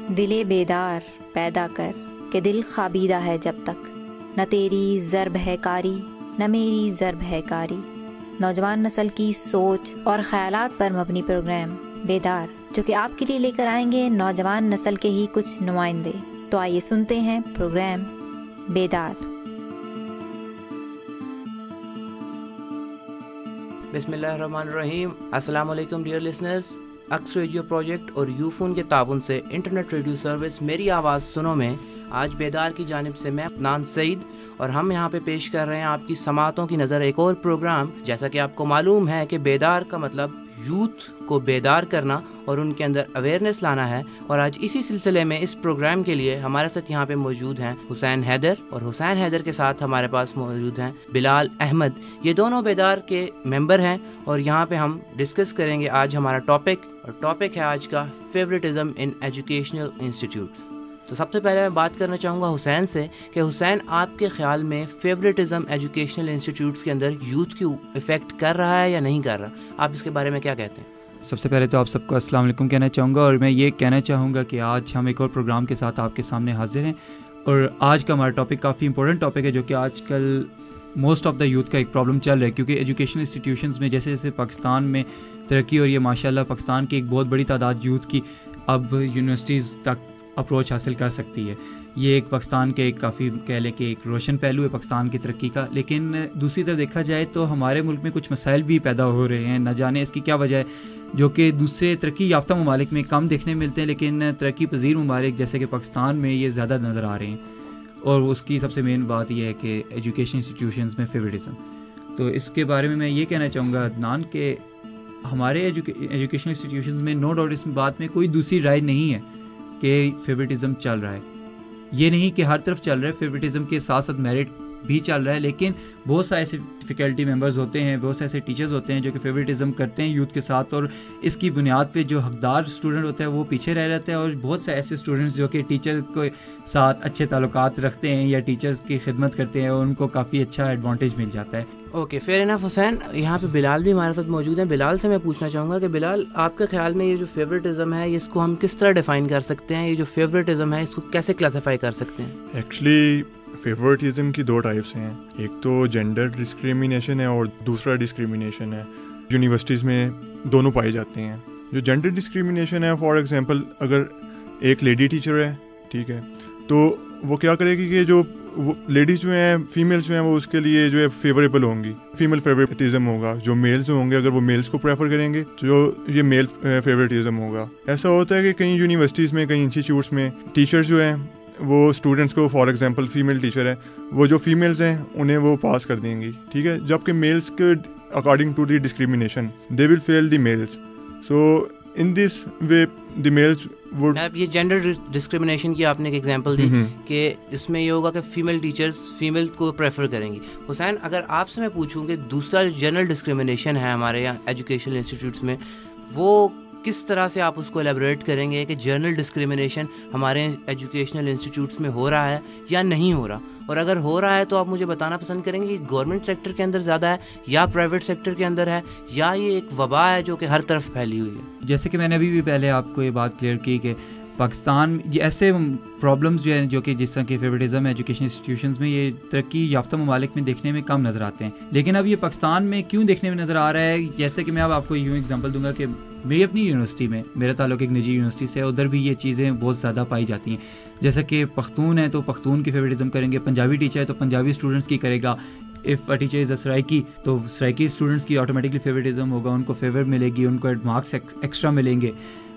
دل بیدار پیدا کر کہ دل خوابیدہ ہے جب تک، نہ تیری ضرب ہے کاری نہ میری ضرب ہے کاری۔ نوجوان نسل کی سوچ اور خیالات پر مبنی پروگرام بیدار، جو کہ آپ کے لیے لے کر آئیں گے نوجوان نسل کے ہی کچھ نمائندے۔ تو آئیے سنتے ہیں پروگرام بیدار۔ بسم اللہ الرحمن الرحیم۔ السلام علیکم ڈیئر لسنرز۔ اکس ریڈیو پروجیکٹ اور یوفون کے تعاون سے انٹرنیٹ ریڈیو سروس میری آواز سنو میں آج بیدار کی جانب سے میں عدنان سعید اور ہم یہاں پہ پیش کر رہے ہیں آپ کی سماعتوں کی نظر ایک اور پروگرام۔ جیسا کہ آپ کو معلوم ہے کہ بیدار کا مطلب یوتھ کو بیدار کرنا اور ان کے اندر اویئرنیس لانا ہے، اور آج اسی سلسلے میں اس پروگرام کے لیے ہمارے ساتھ یہاں پہ موجود ہیں حسین حیدر، اور حسین حیدر کے ساتھ ہمارے پاس موجود ہیں بلال احمد۔ یہ دونوں بیدار کے ممبر ہیں اور یہاں پہ ہم ڈسکس کریں گے آج ہمارا ٹاپک، اور ٹاپک ہے آج کا فیوریٹزم ان ایجوکیشنل انسٹیٹیوٹس۔ تو سب سے پہلے میں بات کرنا چاہوں گا حسین سے کہ حسین، آپ کے خیال میں فیوریٹزم ایجوکیشنل انسٹیٹیوٹس کے اندر یوتھ کی افیکٹ کر رہا ہے یا نہیں کر رہا؟ آپ اس کے بارے میں کیا کہتے ہیں؟ سب سے پہلے تو آپ سب کو السلام علیکم کہنا چاہوں گا، اور میں یہ کہنا چاہوں گا کہ آج ہم ایک اور پروگرام کے ساتھ آپ کے سامنے حاضر ہیں، اور آج کا ہمارا ٹاپک کافی امپورٹنٹ ٹاپک ہے، جو کہ آج کل موسٹ آف دا یوتھ کا ایک پرابلم چل رہا ہے، کیونکہ ایجوکیشنل انسٹیٹیوشنز میں جیسے جیسے پاکستان میں ترقی ہو رہی ہے، ماشاءاللہ پاکستان کی ایک بہت بڑی تعداد یوتھ کی اب یونیورسٹیز تک اپروچ حاصل کر سکتی ہے۔ یہ ایک پاکستان کے ایک کافی کہہ لیں کہ ایک روشن پہلو ہے پاکستان کی ترقی کا، لیکن دوسری طرف دیکھا جائے تو ہمارے ملک میں کچھ مسائل بھی پیدا ہو رہے ہیں، نہ جانے اس کی کیا وجہ ہے، جو کہ دوسرے ترقی یافتہ ممالک میں کم دیکھنے ملتے ہیں، لیکن ترقی پذیر ممالک جیسے کہ پاکستان میں یہ زیادہ نظر آ رہے ہیں، اور اس کی سب سے مین بات یہ ہے کہ ایجوکیشن انسٹیٹیوشنز میں فیوریٹزم۔ تو اس کے بارے میں یہ کہنا چاہوں گا عدنان کہ ہمارے ایجوکیشن انسٹیٹیوشنز میں نو ڈاؤٹ اس بات میں کوئی دوسری رائے نہیں ہے کہ فیوریٹزم چل رہا ہے۔ یہ نہیں کہ ہر طرف چل رہا ہے، فیوریٹزم کے ساتھ ساتھ میرٹ بھی چل رہا ہے، لیکن بہت سارے ایسے فیکلٹی ممبرز ہوتے ہیں، بہت سے ایسے ٹیچرز ہوتے ہیں جو کہ فیوریٹزم کرتے ہیں یوتھ کے ساتھ، اور اس کی بنیاد پہ جو حقدار اسٹوڈنٹ ہوتا ہے وہ پیچھے رہ جاتا ہے، اور بہت سے ایسے اسٹوڈنٹس جو کہ ٹیچر کے ساتھ اچھے تعلقات رکھتے ہیں یا ٹیچرز کی خدمت کرتے ہیں، اور ان کو کافی اچھا ایڈوانٹیج مل جاتا ہے۔ Okay, fair enough Hussain. یہاں پہ بلال بھی ہمارے ساتھ موجود ہیں۔ بلال سے میں پوچھنا چاہوں گا کہ بلال، آپ کے خیال میں یہ جو فیوریٹزم ہے اس کو ہم کس طرح ڈیفائن کر سکتے ہیں؟ یہ جو فیوریٹزم ہے اس کو کیسے کلاسیفائی کر سکتے ہیں؟ ایکچولی فیوریٹزم کی دو ٹائپس ہیں، ایک تو جینڈر ڈسکریمنیشن ہے اور دوسرا ڈسکریمنیشن ہے۔ یونیورسٹیز میں دونوں پائے جاتے ہیں۔ جو جینڈر ڈسکریمنیشن ہے، فار ایگزامپل اگر ایک لیڈی ٹیچر ہے، ٹھیک ہے، تو وہ کیا کرے گی کہ جو لیڈیز جو ہیں، فیمیلز جو ہیں، وہ اس کے لیے جو ہے فیوریبل ہوں گی، فیمیل فیوریٹزم ہوگا۔ جو میلز ہوں گے اگر وہ میلز کو پریفر کریں گے جو یہ میل فیوریٹزم ہوگا۔ ایسا ہوتا ہے کہ کئی یونیورسٹیز میں، کئی انسٹیٹیوٹس میں ٹیچرز جو ہیں وہ اسٹوڈنٹس کو، فار ایگزامپل فیمیل ٹیچر ہے، وہ جو فیمیلز ہیں انہیں وہ پاس کر دیں گی، ٹھیک ہے، جبکہ میلز کے according to the discrimination they will fail the males. So in this way the males would. یہ جینڈر ڈسکریمنیشن کی آپ نے ایک ایگزامپل دی کہ اس میں یہ ہوگا کہ فیمیل ٹیچرز فیمیل کو پریفر کریں گی۔ حسین، اگر آپ سے میں پوچھوں کہ دوسرا جنرل ڈسکریمنیشن ہے ہمارے یہاں ایجوکیشنل انسٹیٹیوٹس میں، وہ کس طرح سے آپ اس کو ایلیبریٹ کریں گے کہ جنرل ڈسکریمنیشن ہمارے ایجوکیشنل انسٹیٹیوٹس میں ہو رہا ہے یا نہیں ہو رہا؟ اور اگر ہو رہا ہے تو آپ مجھے بتانا پسند کریں گے کہ گورنمنٹ سیکٹر کے اندر زیادہ ہے یا پرائیویٹ سیکٹر کے اندر ہے، یا یہ ایک وبا ہے جو کہ ہر طرف پھیلی ہوئی ہے؟ جیسے کہ میں نے ابھی بھی پہلے آپ کو یہ بات کلیئر کی کہ پاکستان یہ ایسے پرابلمس جو ہیں جو کہ جس طرح کے فیوریٹزم ایجوکیشن انسٹیٹیوشنز میں یہ ترقی یافتہ ممالک میں دیکھنے میں کم نظر آتے ہیں، لیکن اب یہ پاکستان میں کیوں دیکھنے میں نظر آ رہا ہے؟ جیسے کہ میں اب آپ کو یوں ایگزامپل دوں گا کہ میری اپنی یونیورسٹی میں، میرا تعلق ایک نجی یونیورسٹی سے ہے، ادھر بھی یہ چیزیں بہت زیادہ پائی جاتی ہیں۔ جیسا کہ پختون ہے تو پختون کی فیوریٹزم کریں گے، پنجابی ٹیچر ہے تو پنجابی اسٹوڈنٹس کی کرے گا، اف ٹیچر از اے سرائکی تو سرائکی اسٹوڈنٹس کی آٹومیٹکلی فیوریٹزم ہوگا، ان کو فیور ملے گی، ان کو مارکس ایکسٹرا ملیں گے۔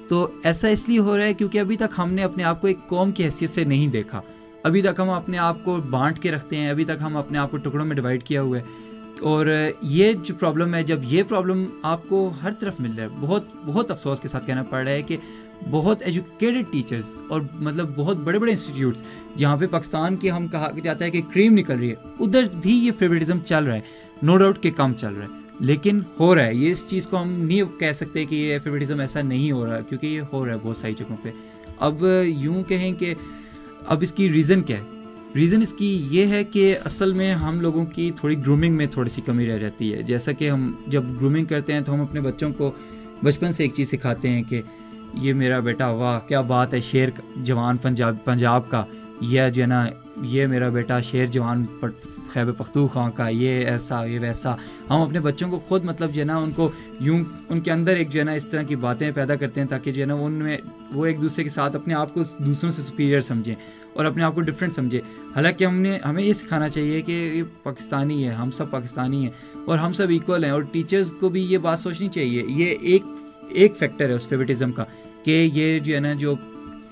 تو ایسا اس لیے ہو رہا ہے کیونکہ ابھی تک ہم نے اپنے آپ کو ایک قوم کی حیثیت سے نہیں دیکھا، ابھی تک ہم اپنے آپ کو بانٹ کے رکھتے ہیں، ابھی تک ہم اپنے آپ کو ٹکڑوں میں ڈیوائڈ کیا ہوا ہے، اور یہ جو پرابلم ہے، جب یہ پرابلم آپ کو ہر طرف مل رہا ہے، بہت افسوس کے ساتھ کہنا پڑ رہا ہے کہ بہت ایجوکیٹڈ ٹیچرز اور مطلب بہت بڑے بڑے انسٹیٹیوٹس جہاں پہ پاکستان کی ہم کہا جاتا ہے کہ کریم نکل رہی ہے، ادھر بھی یہ فیوریٹزم چل رہا ہے، نو ڈاؤٹ کہ کم چل رہا ہے، لیکن ہو رہا ہے۔ یہ اس چیز کو ہم نہیں کہہ سکتے کہ یہ فیوریٹزم ایسا نہیں ہو رہا، کیونکہ یہ ہو رہا ہے بہت ساری جگہوں پہ۔ اب یوں کہیں کہ اب اس کی ریزن کیا ہے؟ ریزن اس کی یہ ہے کہ اصل میں ہم لوگوں کی تھوڑی گرومنگ میں تھوڑی سی کمی رہ جاتی ہے۔ جیسا کہ ہم جب گرومنگ کرتے ہیں تو ہم اپنے بچوں کو بچپن سے ایک چیز سکھاتے ہیں کہ یہ میرا بیٹا واہ کیا بات ہے، شیر جوان پنجاب کا، یہ جو ہے نا یہ میرا بیٹا شیر جوان خیبر پختونخوا کا، یہ ایسا یہ ویسا. ہم اپنے بچوں کو خود مطلب جو ہے نا ان کو یوں ان کے اندر ایک جو ہے نا اس طرح کی باتیں پیدا کرتے ہیں تاکہ جو ہے نا ان میں وہ ایک دوسرے کے ساتھ اپنے آپ کو دوسروں سے سپیریئر سمجھیں اور اپنے آپ کو ڈفرینٹ سمجھے. حالانکہ ہمیں یہ سکھانا چاہیے کہ یہ پاکستانی ہے، ہم سب پاکستانی ہیں اور ہم سب ایکول ہیں. اور ٹیچرز کو بھی یہ بات سوچنی چاہیے، یہ ایک فیکٹر ہے اس فیورٹزم کا کہ یہ جو ہے نا جو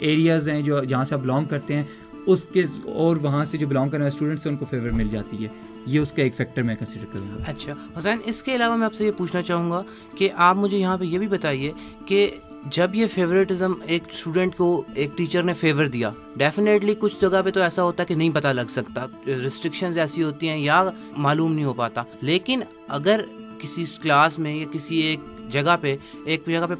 ایریاز ہیں جو جہاں سے آپ بلانگ کرتے ہیں اس کے اور وہاں سے جو بلانگ کرنے والے اسٹوڈنٹس ہیں ان کو فیور مل جاتی ہے. یہ اس کا ایک فیکٹر میں کنسیڈر کروں گا. اچھا حسین، اس کے علاوہ میں آپ سے یہ پوچھنا چاہوں گا کہ آپ مجھے یہاں پہ یہ بھی بتائیے کہ جب یہ فیوریٹزم ایک اسٹوڈنٹ کو ایک ٹیچر نے فیور دیا، ڈیفینیٹلی کچھ جگہ پہ تو ایسا ہوتا ہے کہ نہیں پتہ لگ سکتا، ریسٹرکشنز ایسی ہوتی ہیں یا معلوم نہیں ہو پاتا. لیکن اگر کسی کلاس میں یا کسی ایک جگہ پہ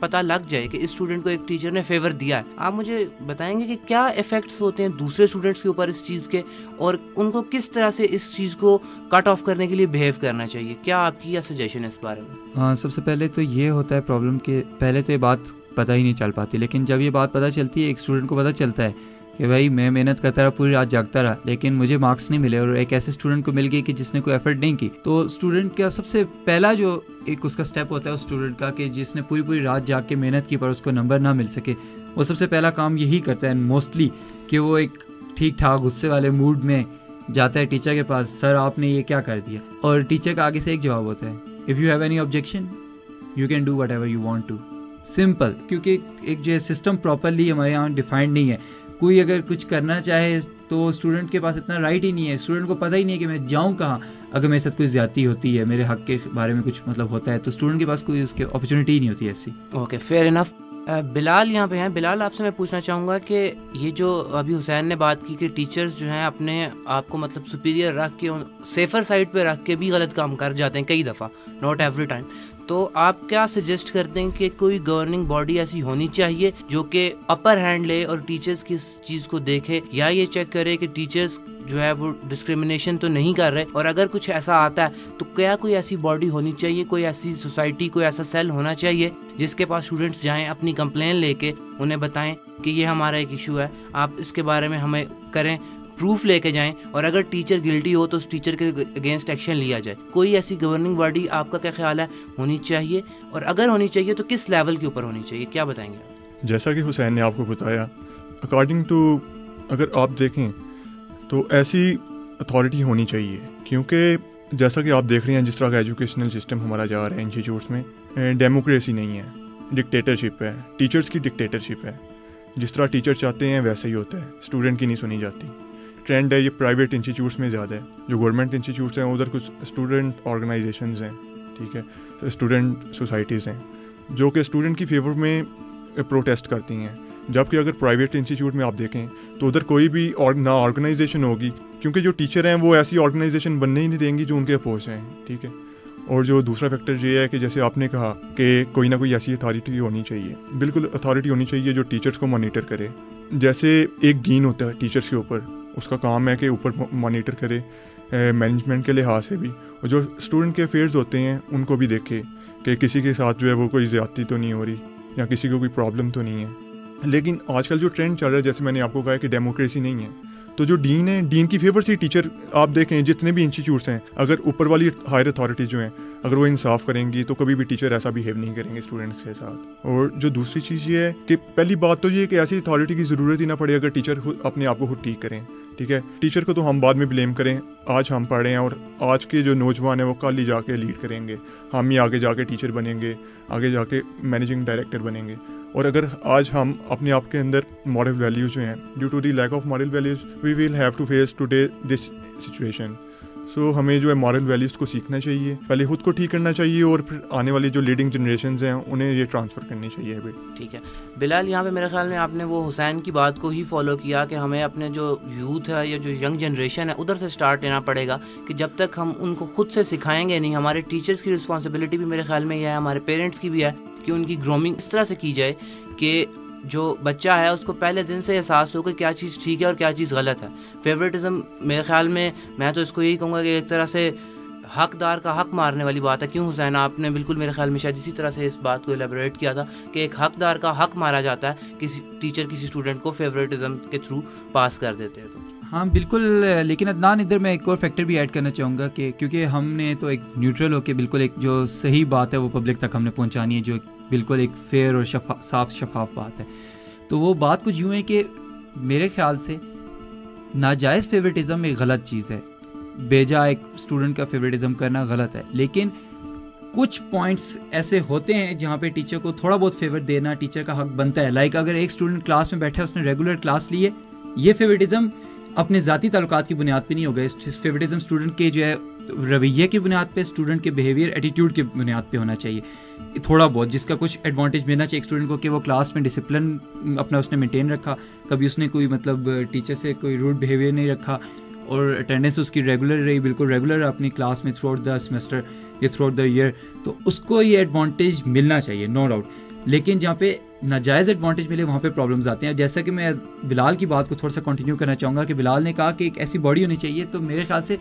پتہ لگ جائے کہ اس اسٹوڈنٹ کو ایک ٹیچر نے فیور دیا ہے، آپ مجھے بتائیں گے کہ کیا ایفیکٹس ہوتے ہیں دوسرے اسٹوڈنٹس کے اوپر اس چیز کے، اور ان کو کس طرح سے اس چیز کو کٹ آف کرنے کے لیے بہیو کرنا چاہیے؟ کیا آپ کی یہ سجیشن ہے اس بارے میں؟ ہاں، سب سے پہلے تو یہ ہوتا ہے پرابلم کہ پہلے تو یہ بات پتہ ہی نہیں چل پاتی، لیکن جب یہ بات پتہ چلتی ہے ایک اسٹوڈنٹ کو پتہ چلتا ہے کہ بھائی میں محنت کرتا رہا، پوری رات جاگتا رہا لیکن مجھے مارکس نہیں ملے، اور ایک ایسے اسٹوڈنٹ کو مل گئی کہ جس نے کوئی ایفرٹ نہیں کی، تو اسٹوڈنٹ کا سب سے پہلا جو ایک اس کا اسٹیپ ہوتا ہے اس اسٹوڈنٹ کا کہ جس نے پوری رات جاگ کے محنت کی پر اس کو نمبر نہ مل سکے، وہ سب سے پہلا کام یہی کرتا ہے موسٹلی کہ وہ ایک ٹھیک ٹھاک غصے والے موڈ میں جاتا ہے ٹیچر کے پاس، سر آپ نے یہ کیا کر دیا، اور ٹیچر کا آگے سے ایک جواب ہوتا ہے if you have any objection you can do whatever you want to. Simple, کیونکہ ایک جو سسٹم پراپرلی ہمارے یہاں ڈیفائنڈ نہیں ہے. کوئی اگر کچھ کرنا چاہے تو اسٹوڈنٹ کے پاس اتنا رائٹ ہی نہیں ہے، اسٹوڈنٹ کو پتہ ہی نہیں ہے کہ میں جاؤں کہاں. اگر میرے ساتھ کوئی زیادتی ہوتی ہے، میرے حق کے بارے میں کچھ مطلب ہوتا ہے تو اسٹوڈنٹ کے پاس کوئی اس کی اپرچونیٹی ہی نہیں ہوتی ایسی. Okay, fair enough. بلال یہاں پہ ہیں. بلال، آپ سے میں پوچھنا چاہوں گا کہ یہ جو ابھی حسین نے بات کی کہ ٹیچرز جو ہیں اپنے آپ کو مطلب سپیریئر رکھ کے سیفر سائڈ پہ رکھ کے بھی غلط کام کر جاتے ہیں کئی دفعہ، ناٹ ایوری ٹائم، تو آپ کیا سجیسٹ کرتے ہیں کہ کوئی گورننگ باڈی ایسی ہونی چاہیے جو کہ اپر ہینڈ لے اور ٹیچرز کی اس چیز کو دیکھے، یا یہ چیک کرے کہ ٹیچرز جو ہے وہ ڈسکریمنیشن تو نہیں کر رہے، اور اگر کچھ ایسا آتا ہے تو کیا کوئی ایسی باڈی ہونی چاہیے، کوئی ایسی سوسائٹی، کوئی ایسا سیل ہونا چاہیے جس کے پاس اسٹوڈنٹس جائیں، اپنی کمپلین لے کے انہیں بتائیں کہ یہ ہمارا ایک ایشو ہے، آپ اس کے بارے میں ہمیں کریں، پروف لے کے جائیں، اور اگر ٹیچر گلٹی ہو تو اس ٹیچر کے اگینسٹ ایکشن لیا جائے. کوئی ایسی گورننگ باڈی آپ کا کیا خیال ہے ہونی چاہیے، اور اگر ہونی چاہیے تو کس لیول کے اوپر ہونی چاہیے؟ کیا بتائیں گے؟ جیسا کہ حسین نے آپ کو بتایا، اکارڈنگ ٹو اگر آپ دیکھیں تو ایسی اتھارٹی ہونی چاہیے، کیونکہ جیسا کہ آپ دیکھ رہے ہیں جس طرح کا ایجوکیشنل سسٹم ہمارا جا رہا ہے انسٹیٹیوٹس میں، ڈیموکریسی نہیں ہے، ڈکٹیٹرشپ ہے، ٹیچرس کی ڈکٹیٹرشپ ہے. جس طرح ٹیچر چاہتے ہیں ویسا ہی ہوتا ہے، اسٹوڈنٹ کی نہیں سنی جاتی. ٹرینڈ ہے یہ پرائیویٹ انسٹیٹیوٹس میں زیادہ ہے. جو گورنمنٹ انسٹیٹیوٹس ہیں ادھر کچھ اسٹوڈنٹ آرگنائزیشنز ہیں، ٹھیک ہے، اسٹوڈنٹ سوسائٹیز ہیں جو کہ اسٹوڈنٹ کی فیور میں پروٹیسٹ کرتی ہیں. جبکہ اگر پرائیویٹ انسٹیٹیوٹ میں آپ دیکھیں تو ادھر کوئی بھی نہ آرگنائزیشن ہوگی، کیونکہ جو ٹیچر ہیں وہ ایسی آرگنائزیشن بننے ہی نہیں دیں گی جو ان کے اپوز ہیں، ٹھیک ہے. اور جو دوسرا فیکٹر یہ ہے کہ جیسے آپ نے کہا کہ کوئی نہ کوئی ایسی اتھارٹی ہونی چاہیے، بالکل اتھارٹی ہونی چاہیے جو ٹیچرس کو مانیٹر کرے. جیسے ایک ڈین ہوتا ہے ٹیچرس کے اوپر، اس کا کام ہے کہ اوپر مانیٹر کرے مینجمنٹ کے لحاظ سے بھی، اور جو اسٹوڈنٹ کے افیئرز ہوتے ہیں ان کو بھی دیکھے کہ کسی کے ساتھ جو ہے وہ کوئی زیادتی تو نہیں ہو رہی یا کسی کو کوئی پرابلم تو نہیں ہے. لیکن آج کل جو ٹرینڈ چل رہا ہے، جیسے میں نے آپ کو کہا کہ ڈیموکریسی نہیں ہے، تو جو ڈین ہے، ڈین کی فیور سے ٹیچر آپ دیکھیں جتنے بھی انسٹیٹیوٹس ہیں، اگر اوپر والی ہائر اتھارٹی جو ہیں اگر وہ انصاف کریں گی تو کبھی بھی ٹیچر ایسا بیہیو نہیں کریں گے اسٹوڈنٹس کے ساتھ. اور جو دوسری چیز یہ ہے کہ پہلی بات تو یہ کہ ایسی اتھارٹی کی ضرورت ہی نہ پڑے اگر ٹیچر اپنے آپ کو خود ٹھیک کریں، ٹھیک ہے. ٹیچر کو تو ہم بعد میں بلیم کریں، آج ہم پڑھ رہے ہیں اور آج کے جو نوجوان ہیں وہ کل ہی جا کے لیڈ کریں گے، ہم ہی آگے جا کے ٹیچر بنیں گے، آگے جا کے مینیجنگ ڈائریکٹر بنیں گے. اور اگر آج ہم اپنے آپ کے اندر مورل ویلیوز جو ہیں، due to the lack of moral values we will have to face today this situation. So ہمیں جو ہے مورل ویلیوز کو سیکھنا چاہیے، پہلے خود کو ٹھیک کرنا چاہیے اور پھر آنے والی جو لیڈنگ جنریشنز ہیں انہیں یہ ٹرانسفر کرنی چاہیے. ٹھیک ہے بلال، یہاں پہ میرے خیال میں آپ نے وہ حسین کی بات کو ہی فالو کیا کہ ہمیں اپنے جو یوتھ ہے یا جو ینگ جنریشن ہے ادھر سے اسٹارٹ لینا پڑے گا، کہ جب تک ہم ان کو خود سے سکھائیں گے نہیں. ہمارے ٹیچرس کی رسپانسبلٹی بھی میرے خیال میں یہ ہے، ہمارے پیرنٹس کی بھی ہے کہ ان کی گرومنگ اس طرح سے کی جائے کہ جو بچہ ہے اس کو پہلے دن سے احساس ہو کہ کیا چیز ٹھیک ہے اور کیا چیز غلط ہے. فیوریٹزم میرے خیال میں تو اس کو یہی کہوں گا کہ ایک طرح سے حقدار کا حق مارنے والی بات ہے. کیوں حسین؟ آپ نے بالکل میرے خیال میں شاید اسی طرح سے اس بات کو ایلیبریٹ کیا تھا کہ ایک حقدار کا حق مارا جاتا ہے, کسی ٹیچر کسی اسٹوڈنٹ کو فیوریٹزم کے تھرو پاس کر دیتے ہیں. تو ہاں بالکل. لیکن عدنان ادھر میں ایک اور فیکٹر بھی ایڈ کرنا چاہوں گا کہ کیونکہ ہم نے تو ایک نیوٹرل ہو کے بالکل ایک جو صحیح بات ہے وہ پبلک تک ہم نے پہنچانی ہے, جو بالکل ایک فیئر اور صاف شفاف بات ہے. تو وہ بات کچھ یوں ہے کہ میرے خیال سے ناجائز فیوریٹزم ایک غلط چیز ہے. بیجا ایک اسٹوڈنٹ کا فیوریٹزم کرنا غلط ہے, لیکن کچھ پوائنٹس ایسے ہوتے ہیں جہاں پہ ٹیچر کو تھوڑا بہت فیور دینا ٹیچر کا حق بنتا ہے. لائک اگر ایک اسٹوڈنٹ کلاس میں بیٹھا ہے, اس نے ریگولر کلاس لی ہے, یہ فیوریٹزم اپنے ذاتی تعلقات کی بنیاد پہ نہیں ہوگا. اس فیوریٹزم اسٹوڈنٹ کے جو ہے رویے کی بنیاد پہ, اسٹوڈنٹ کے بیہیویئر ایٹیٹیوڈ کی بنیاد پہ ہونا چاہیے تھوڑا بہت, جس کا کچھ ایڈوانٹیج ملنا چاہیے ایک اسٹوڈنٹ کو کہ وہ کلاس میں ڈسپلن اپنا اس نے مینٹین رکھا, کبھی اس نے کوئی مطلب ٹیچر سے کوئی روڈ بیہیویئر نہیں رکھا, اور اٹینڈنس اس کی ریگولر رہی, بالکل ریگولر اپنی کلاس میں تھرو آؤٹ دا سیمسٹر یا تھرو آؤٹ دا ایئر. تو اس کو یہ ایڈوانٹیج ملنا چاہیے نو ڈاؤٹ. لیکن جہاں پہ ناجائز ایڈوانٹیج ملے وہاں پہ پرابلمز آتے ہیں. جیسا کہ میں بلال کی بات کو تھوڑا سا کنٹینیو کرنا چاہوں گا کہ بلال نے کہا کہ ایک ایسی باڈی ہونی چاہیے. تو میرے خیال سے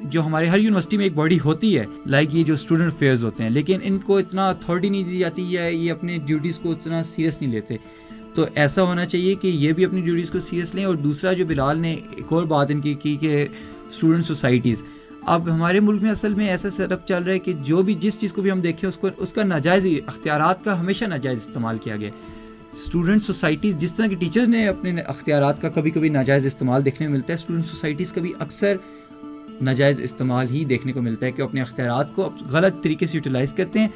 جو ہمارے ہر یونیورسٹی میں ایک باڈی ہوتی ہے, لائک یہ جو اسٹوڈنٹ افیئرز ہوتے ہیں, لیکن ان کو اتنا اتھارٹی نہیں دی جاتی یا یہ اپنے ڈیوٹیز کو اتنا سیریس نہیں لیتے. تو ایسا ہونا چاہیے کہ یہ بھی اپنی ڈیوٹیز کو سیریس لیں. اور دوسرا جو بلال نے ایک اور بات ان کی کہ اسٹوڈنٹ سوسائٹیز, اب ہمارے ملک میں اصل میں ایسا سیٹ اپ چل رہا ہے کہ جو بھی جس چیز کو بھی ہم دیکھیں اس کا ناجائز اختیارات کا ہمیشہ ناجائز استعمال کیا گیا. اسٹوڈنٹ سوسائٹیز جس طرح کہ ٹیچرز نے اپنے اختیارات کا کبھی کبھی ناجائز استعمال دیکھنے میں ملتا ہے, اسٹوڈنٹ سوسائٹیز کا بھی اکثر ناجائز استعمال ہی دیکھنے کو ملتا ہے کہ اپنے اختیارات کو غلط طریقے سے یوٹیلائز کرتے ہیں,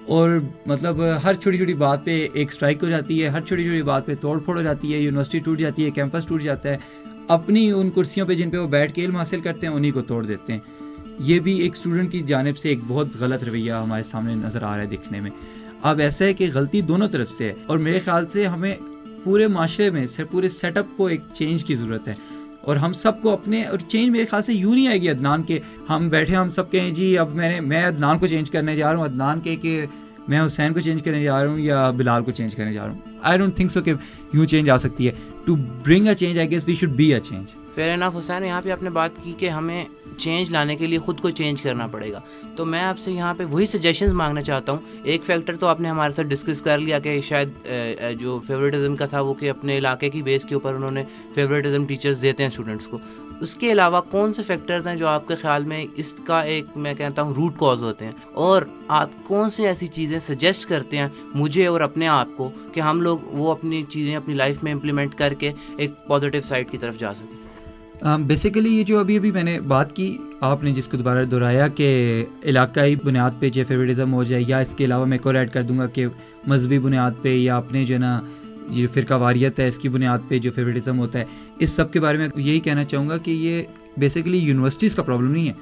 اور مطلب ہر چھوٹی چھوٹی بات پہ ایک اسٹرائک ہو جاتی ہے, ہر چھوٹی چھوٹی بات پہ توڑ پھوڑ ہو جاتی ہے, یونیورسٹی ٹوٹ جاتی ہے, کیمپس ٹوٹ جاتا ہے, اپنی ان کرسیوں پہ جن پہ وہ بیٹھ کے علم حاصل کرتے ہیں انہیں کو توڑ دیتے ہیں. یہ بھی ایک اسٹوڈنٹ کی جانب سے ایک بہت غلط رویہ ہمارے سامنے نظر آ رہا ہے دیکھنے میں. اب ایسا ہے کہ غلطی دونوں طرف سے ہے, اور میرے خیال سے ہمیں پورے معاشرے میں پورے سیٹ اپ کو ایک چینج کی ضرورت ہے. اور ہم سب کو اپنے, اور چینج میرے خیال سے یوں نہیں آئے گی عدنان کہ ہم بیٹھے ہم سب کہیں جی اب میں عدنان کو چینج کرنے جا رہا ہوں, عدنان کہ میں حسین کو چینج کرنے جا رہا ہوں یا بلال کو چینج کرنے جا رہا ہوں. آئی ڈونٹ تھنک سو کہ یوں چینج آ سکتی ہے. To bring a change I guess we should be a change. Fair enough Hussain, یہاں پہ آپ نے بات کی کہ ہمیں چینج لانے کے لیے خود کو چینج کرنا پڑے گا. تو میں آپ سے یہاں پہ وہی سجیشنز مانگنا چاہتا ہوں. ایک فیکٹر تو آپ نے ہمارے ساتھ ڈسکس کر لیا کہ شاید جو فیوریٹزم کا تھا وہ کہ اپنے علاقے کی بیس کے اوپر انہوں نے فیوریٹزم ٹیچرز دیتے ہیں اسٹوڈنٹس کو. اس کے علاوہ کون سے فیکٹرز ہیں جو آپ کے خیال میں اس کا ایک میں کہتا ہوں روٹ کاز ہوتے ہیں, اور آپ کون سی ایسی چیزیں سجیسٹ کرتے ہیں مجھے اور اپنے آپ کو کہ ہم لوگ وہ اپنی چیزیں اپنی لائف میں امپلیمنٹ کر کے ایک پازیٹیو سائڈ کی طرف جا سکیں؟ بیسیکلی یہ جو ابھی میں نے بات کی, آپ نے جس کو دوبارہ دہرایا کہ علاقائی بنیاد پہ جو فیوریٹزم ہو جائے, یا اس کے علاوہ میں ایک اور ایڈ کر دوں گا کہ مذہبی بنیاد پہ یا اپنے جو ہے نا یہ فرقہ واریت ہے اس کی بنیاد پہ جو فیوریٹزم ہوتا ہے, اس سب کے بارے میں یہی کہنا چاہوں گا کہ یہ بیسیکلی یونیورسٹیز کا پرابلم نہیں ہے.